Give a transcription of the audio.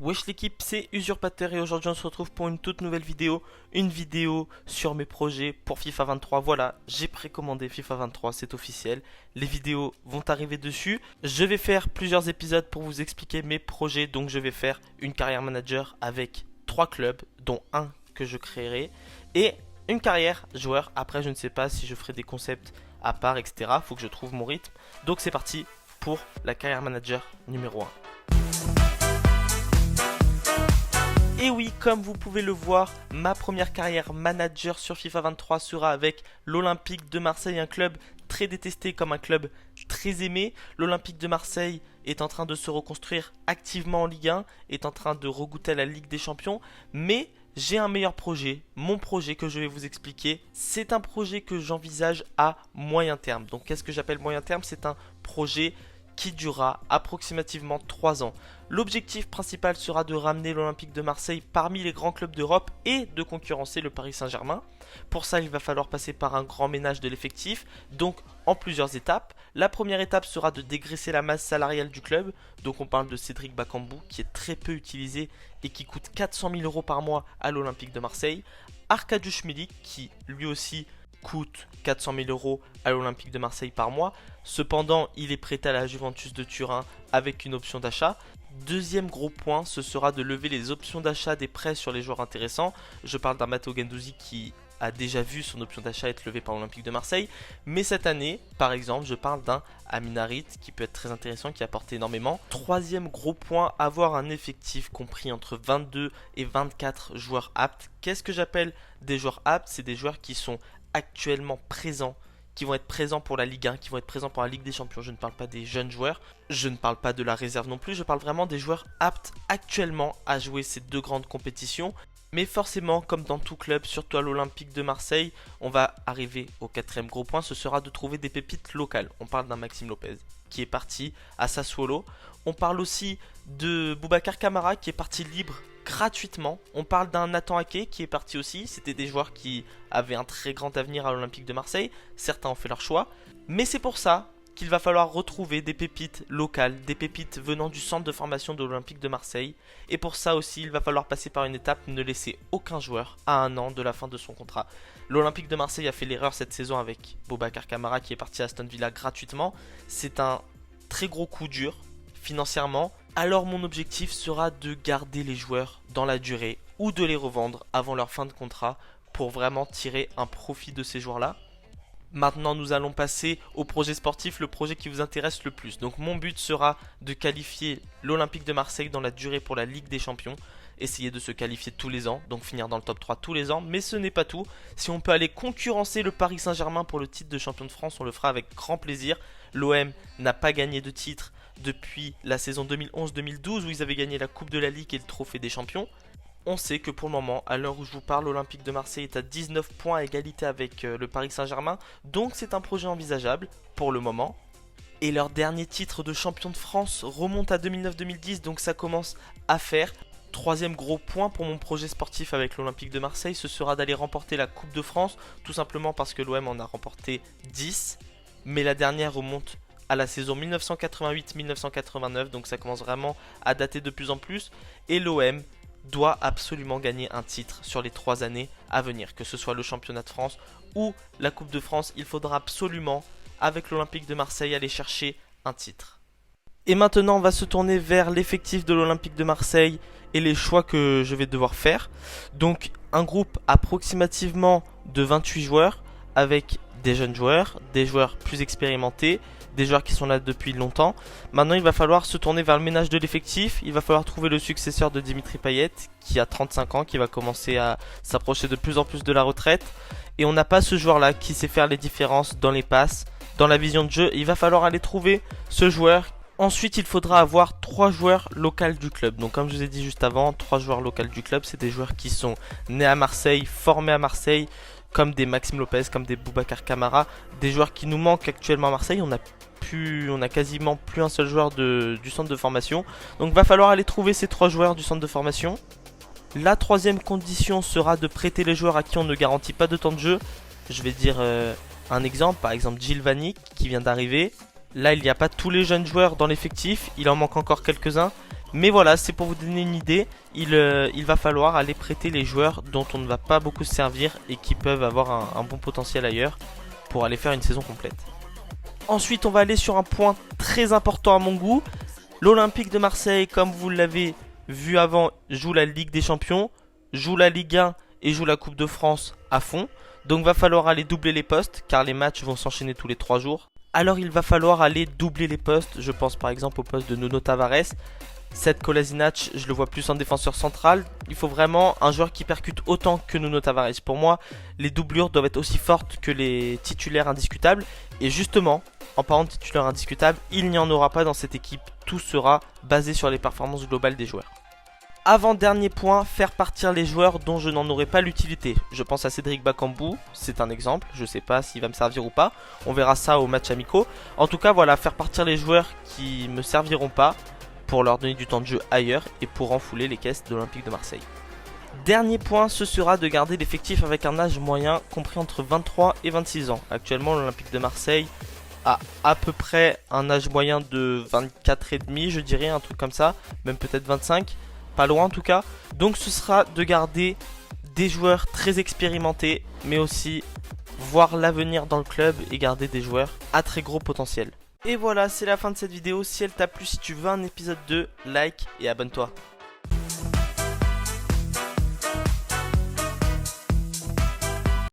Wesh l'équipe, c'est Usurpateur et aujourd'hui on se retrouve pour une toute nouvelle vidéo. Une vidéo sur mes projets pour FIFA 23. Voilà, j'ai précommandé FIFA 23, c'est officiel. Les vidéos vont arriver dessus. Je vais faire plusieurs épisodes pour vous expliquer mes projets. Donc je vais faire une carrière manager avec 3 clubs, dont un que je créerai. Et une carrière joueur. Après je ne sais pas si je ferai des concepts à part, etc. Faut que je trouve mon rythme. Donc c'est parti pour la carrière manager numéro 1. Et oui, comme vous pouvez le voir, ma première carrière manager sur FIFA 23 sera avec l'Olympique de Marseille, un club très détesté comme un club très aimé. L'Olympique de Marseille est en train de se reconstruire activement en Ligue 1, est en train de regoûter à la Ligue des Champions, mais j'ai un meilleur projet, mon projet que je vais vous expliquer. C'est un projet que j'envisage à moyen terme. Donc qu'est-ce que j'appelle moyen terme? C'est un projet qui durera approximativement 3 ans. L'objectif principal sera de ramener l'Olympique de Marseille parmi les grands clubs d'Europe et de concurrencer le Paris Saint-Germain. Pour ça, il va falloir passer par un grand ménage de l'effectif, donc en plusieurs étapes. La première étape sera de dégraisser la masse salariale du club. Donc on parle de Cédric Bakambu qui est très peu utilisé et qui coûte 400 000 € par mois à l'Olympique de Marseille. Arkadiusz Milik qui lui aussi coûte 400 000 € à l'Olympique de Marseille par mois. Cependant, il est prêté à la Juventus de Turin avec une option d'achat. Deuxième gros point, ce sera de lever les options d'achat des prêts sur les joueurs intéressants. Je parle d'un Matteo Guendouzi qui a déjà vu son option d'achat être levée par l'Olympique de Marseille. Mais cette année, par exemple, je parle d'un Amin Harit qui peut être très intéressant, qui apporte énormément. Troisième gros point, avoir un effectif compris entre 22 et 24 joueurs aptes. Qu'est-ce que j'appelle des joueurs aptes? C'est des joueurs qui sont actuellement présents, qui vont être présents pour la Ligue 1, qui vont être présents pour la Ligue des Champions. Je ne parle pas des jeunes joueurs, je ne parle pas de la réserve non plus, je parle vraiment des joueurs aptes actuellement à jouer ces deux grandes compétitions. Mais forcément, comme dans tout club, surtout à l'Olympique de Marseille, on va arriver au quatrième gros point, ce sera de trouver des pépites locales. On parle d'un Maxime Lopez qui est parti à Sassuolo. On parle aussi de Boubacar Kamara qui est parti libre gratuitement. On parle d'un Nathan Ake qui est parti aussi. C'était des joueurs qui avaient un très grand avenir à l'Olympique de Marseille. Certains ont fait leur choix. Mais c'est pour ça qu'il va falloir retrouver des pépites locales, des pépites venant du centre de formation de l'Olympique de Marseille. Et pour ça aussi, il va falloir passer par une étape, ne laisser aucun joueur à 1 an de la fin de son contrat. L'Olympique de Marseille a fait l'erreur cette saison avec Boubacar Kamara qui est parti à Aston Villa gratuitement. C'est un très gros coup dur financièrement. Alors mon objectif sera de garder les joueurs dans la durée ou de les revendre avant leur fin de contrat pour vraiment tirer un profit de ces joueurs-là. Maintenant nous allons passer au projet sportif, le projet qui vous intéresse le plus. Donc mon but sera de qualifier l'Olympique de Marseille dans la durée pour la Ligue des Champions. Essayer de se qualifier tous les ans, donc finir dans le top 3 tous les ans. Mais ce n'est pas tout. Si on peut aller concurrencer le Paris Saint-Germain pour le titre de champion de France, on le fera avec grand plaisir. L'OM n'a pas gagné de titre depuis la saison 2011-2012 où ils avaient gagné la Coupe de la Ligue et le Trophée des Champions. On sait que pour le moment, à l'heure où je vous parle, l'Olympique de Marseille est à 19 points à égalité avec le Paris Saint-Germain. Donc c'est un projet envisageable pour le moment. Et leur dernier titre de champion de France remonte à 2009-2010, donc ça commence à faire. Troisième gros point pour mon projet sportif avec l'Olympique de Marseille, ce sera d'aller remporter la Coupe de France, tout simplement parce que l'OM en a remporté 10, mais la dernière remonte à la saison 1988-1989, donc ça commence vraiment à dater de plus en plus, et l'OM doit absolument gagner un titre sur les 3 années à venir, que ce soit le championnat de France ou la Coupe de France, il faudra absolument, avec l'Olympique de Marseille, aller chercher un titre. Et maintenant, on va se tourner vers l'effectif de l'Olympique de Marseille et les choix que je vais devoir faire. Donc, un groupe approximativement de 28 joueurs avec des jeunes joueurs, des joueurs plus expérimentés, des joueurs qui sont là depuis longtemps. Maintenant, il va falloir se tourner vers le ménage de l'effectif. Il va falloir trouver le successeur de Dimitri Payet, qui a 35 ans, qui va commencer à s'approcher de plus en plus de la retraite. Et on n'a pas ce joueur-là qui sait faire les différences dans les passes, dans la vision de jeu. Il va falloir aller trouver ce joueur. Ensuite, il faudra avoir 3 joueurs locaux du club. Donc comme je vous ai dit juste avant, 3 joueurs locaux du club, c'est des joueurs qui sont nés à Marseille, formés à Marseille, comme des Maxime Lopez, comme des Boubacar Kamara, des joueurs qui nous manquent actuellement à Marseille. On a quasiment plus un seul joueur du centre de formation. Donc va falloir aller trouver ces 3 joueurs du centre de formation. La troisième condition sera de prêter les joueurs à qui on ne garantit pas de temps de jeu. Je vais dire un exemple, par exemple Gilles Vanik qui vient d'arriver. Là, il n'y a pas tous les jeunes joueurs dans l'effectif, il en manque encore quelques-uns. Mais voilà, c'est pour vous donner une idée, il va falloir aller prêter les joueurs dont on ne va pas beaucoup se servir et qui peuvent avoir un bon potentiel ailleurs pour aller faire une saison complète. Ensuite, on va aller sur un point très important à mon goût. L'Olympique de Marseille, comme vous l'avez vu avant, joue la Ligue des Champions, joue la Ligue 1 et joue la Coupe de France à fond. Donc va falloir aller doubler les postes car les matchs vont s'enchaîner tous les 3 jours. Alors il va falloir aller doubler les postes, je pense par exemple au poste de Nuno Tavares. Seth Kolasinac, je le vois plus en défenseur central. Il faut vraiment un joueur qui percute autant que Nuno Tavares. Pour moi, les doublures doivent être aussi fortes que les titulaires indiscutables. Et justement, en parlant de titulaires indiscutables, il n'y en aura pas dans cette équipe. Tout sera basé sur les performances globales des joueurs. Avant-dernier point, faire partir les joueurs dont je n'en aurai pas l'utilité. Je pense à Cédric Bakambu, c'est un exemple, je ne sais pas s'il va me servir ou pas. On verra ça au match amicaux. En tout cas, voilà, faire partir les joueurs qui me serviront pas pour leur donner du temps de jeu ailleurs et pour renfouler les caisses de l'Olympique de Marseille. Dernier point, ce sera de garder l'effectif avec un âge moyen compris entre 23 et 26 ans. Actuellement, l'Olympique de Marseille a à peu près un âge moyen de 24,5, je dirais, un truc comme ça, même peut-être 25, pas loin en tout cas. Donc ce sera de garder des joueurs très expérimentés, mais aussi voir l'avenir dans le club et garder des joueurs à très gros potentiel. Et voilà, c'est la fin de cette vidéo. Si elle t'a plu, si tu veux un épisode 2, like et abonne-toi.